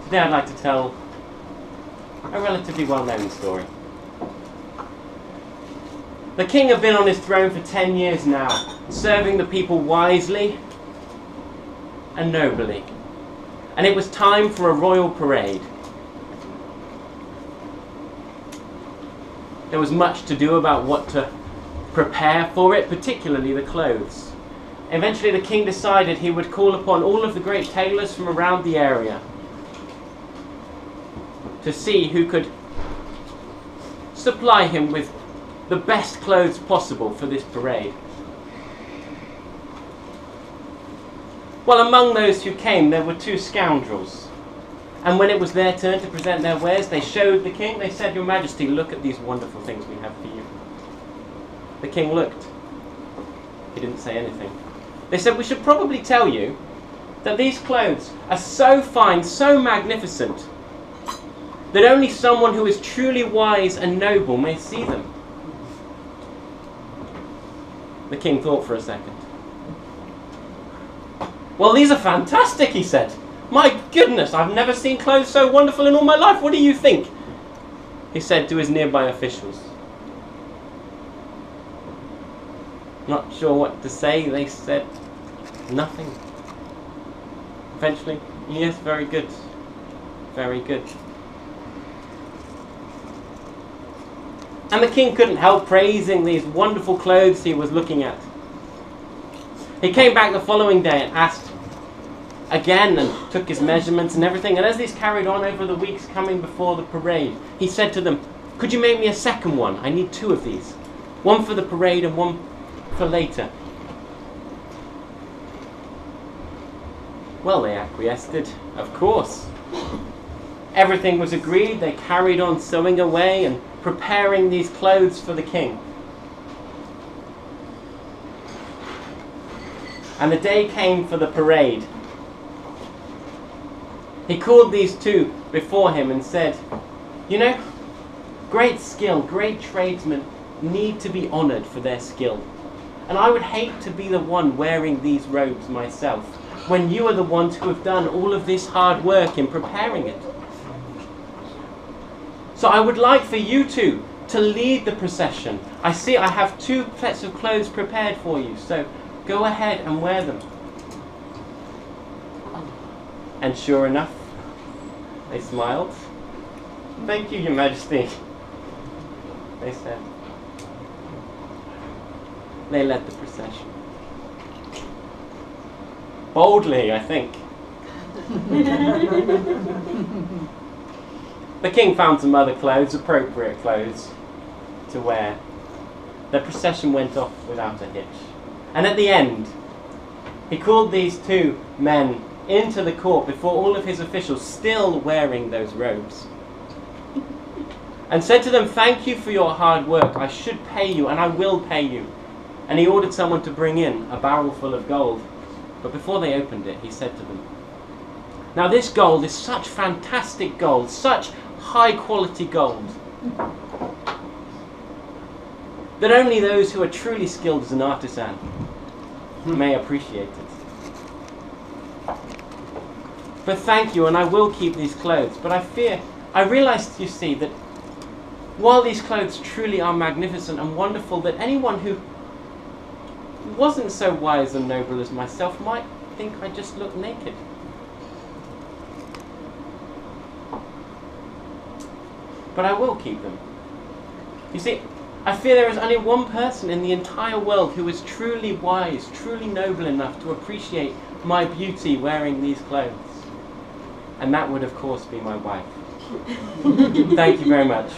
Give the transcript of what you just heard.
Today I'd like to tell a relatively well-known story. The king had been on his throne for 10 years now, serving the people wisely and nobly. And it was time for a royal parade. There was much to do about what to prepare for it, particularly the clothes. Eventually the king decided he would call upon all of the great tailors from around the area to see who could supply him with the best clothes possible for this parade. Well, among those who came, there were two scoundrels. And when it was their turn to present their wares, they showed the king. They said, "Your Majesty, look at these wonderful things we have for you." The king looked. He didn't say anything. They said, "We should probably tell you that these clothes are so fine, so magnificent, that only someone who is truly wise and noble may see them." The king thought for a second. "Well, these are fantastic," he said. "My goodness, I've never seen clothes so wonderful in all my life. What do you think?" he said to his nearby officials. Not sure what to say, they said nothing. Eventually, "Yes, very good. Very good." And the king couldn't help praising these wonderful clothes he was looking at. He came back the following day and asked again and took his measurements and everything. And as these carried on over the weeks coming before the parade, he said to them, "Could you make me a second one? I need 2 of these. One for the parade and one for later." Well, they acquiesced, of course. Everything was agreed. They carried on sewing away and preparing these clothes for the king. And the day came for the parade. He called these 2 before him and said, "You know, great skill, great tradesmen need to be honoured for their skill. And I would hate to be the one wearing these robes myself, when you are the ones who have done all of this hard work in preparing it. So I would like for you 2 to lead the procession. I see I have 2 sets of clothes prepared for you, so go ahead and wear them." And sure enough, they smiled. "Thank you, Your Majesty," they said. They led the procession. Boldly, I think. The king found some other clothes, appropriate clothes to wear. The procession went off without a hitch. And at the end, he called these 2 men into the court before all of his officials, still wearing those robes, and said to them, "Thank you for your hard work. I should pay you, and I will pay you." And he ordered someone to bring in a barrel full of gold. But before they opened it, he said to them, "Now this gold is such fantastic gold, such high quality gold, that only those who are truly skilled as an artisan may appreciate it. But thank you, and I will keep these clothes. But I realized, you see, that while these clothes truly are magnificent and wonderful, that anyone who wasn't so wise and noble as myself might think I just look naked. But I will keep them. You see, I fear there is only one person in the entire world who is truly wise, truly noble enough to appreciate my beauty wearing these clothes. And that would, of course, be my wife." Thank you very much.